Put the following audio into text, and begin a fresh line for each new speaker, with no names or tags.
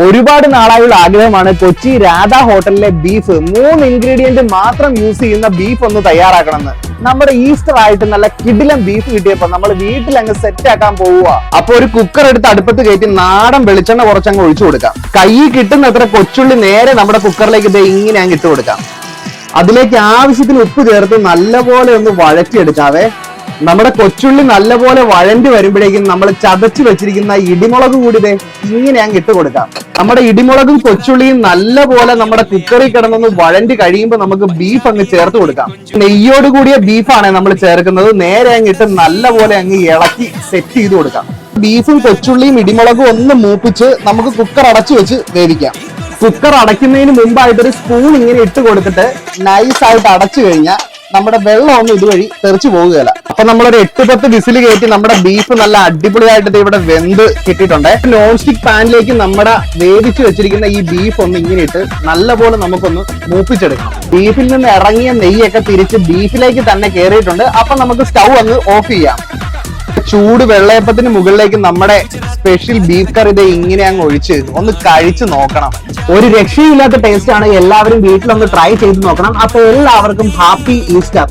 ഒരുപാട് നാളായുള്ള ആഗ്രഹമാണ് കൊച്ചി രാധാ ഹോട്ടലിലെ ബീഫ് 3 ഇൻഗ്രീഡിയന്റ് മാത്രം യൂസ് ചെയ്യുന്ന ബീഫ് ഒന്ന് തയ്യാറാക്കണമെന്ന്. നമ്മുടെ ഈസ്റ്റർ ആയിട്ട് നല്ല കിടിലം ബീഫ് കിട്ടിയപ്പോ നമ്മൾ വീട്ടിൽ അങ്ങ് സെറ്റ് ആക്കാൻ പോവുക. അപ്പൊ ഒരു കുക്കർ എടുത്ത് അടുപ്പത്ത് കയറ്റി നാടൻ വെളിച്ചെണ്ണ കുറച്ചങ്ങ് ഒഴിച്ചു കൊടുക്കാം. കൈ കിട്ടുന്നത്ര കൊച്ചുള്ളി നേരെ നമ്മുടെ കുക്കറിലേക്ക് ഇങ്ങനെ അങ്ങ് ഇട്ട് കൊടുക്കാം. അതിലേക്ക് ആവശ്യത്തിന് ഉപ്പ് ചേർത്ത് നല്ലപോലെ ഒന്ന് വഴറ്റിയെടുക്കാവേ. നമ്മുടെ കൊച്ചുള്ളി നല്ലപോലെ വഴണ്ടി വരുമ്പോഴേക്കും നമ്മൾ ചതച്ച് വെച്ചിരിക്കുന്ന ഇടിമുളക് കൂടി ഇങ്ങനെ അങ്ങ് ഇട്ട് കൊടുക്കാം. നമ്മുടെ ഇടിമുളകും കൊച്ചുള്ളിയും നല്ലപോലെ നമ്മുടെ കുക്കറിൽ കിടന്നൊന്ന് വഴണ്ടി കഴിയുമ്പോൾ നമുക്ക് ബീഫ് അങ്ങ് ചേർത്ത് കൊടുക്കാം. നെയ്യോട് കൂടിയ ബീഫാണ് നമ്മൾ ചേർക്കുന്നത്. നേരെ അങ്ങ് ഇട്ട് നല്ലപോലെ അങ്ങ് ഇളക്കി സെറ്റ് ചെയ്ത് കൊടുക്കാം. ബീഫും കൊച്ചുള്ളിയും ഇടിമുളകും ഒന്ന് മൂപ്പിച്ച് നമുക്ക് കുക്കർ അടച്ചു വെച്ച് വേവിക്കാം. കുക്കർ അടയ്ക്കുന്നതിന് മുമ്പായിട്ട് ഒരു സ്പൂൺ ഇങ്ങനെ ഇട്ട് കൊടുത്തിട്ട് നൈസായിട്ട് അടച്ചു കഴിഞ്ഞാൽ നമ്മുടെ വെള്ളമൊന്നും ഇതുവഴി തെറിച്ചു പോകുകയില്ല. അപ്പൊ നമ്മളൊരു 8-10 വിസിൽ കയറ്റി നമ്മുടെ ബീഫ് നല്ല അടിപൊളിയായിട്ട് ഇവിടെ വെന്ത് കിട്ടിയിട്ടുണ്ട്. നോൺ സ്റ്റിക് പാനിലേക്ക് നമ്മുടെ വേവിച്ച് വെച്ചിരിക്കുന്ന ഈ ബീഫ് ഒന്ന് ഇങ്ങനെ ഇട്ട് നല്ലപോലെ നമുക്കൊന്ന് മൂപ്പിച്ചെടുക്കണം. ബീഫിൽ നിന്ന് ഇറങ്ങിയ നെയ്യൊക്കെ തിരിച്ച് ബീഫിലേക്ക് തന്നെ കയറിയിട്ടുണ്ട്. അപ്പൊ നമുക്ക് സ്റ്റൗ അങ്ങ് ഓഫ് ചെയ്യാം. ചൂട് വെള്ളയപ്പത്തിന് മുകളിലേക്ക് നമ്മുടെ സ്പെഷ്യൽ ബീഫ് കറി ഇങ്ങനെ അങ്ങ് ഒഴിച്ച് ഒന്ന് കഴിച്ചു നോക്കണം. ഒരു രക്ഷയില്ലാത്ത ടേസ്റ്റ് ആണ്. എല്ലാവരും വീട്ടിലൊന്ന് ട്രൈ ചെയ്ത് നോക്കണം. അപ്പൊ എല്ലാവർക്കും ഹാപ്പി ഈസ്റ്റർ.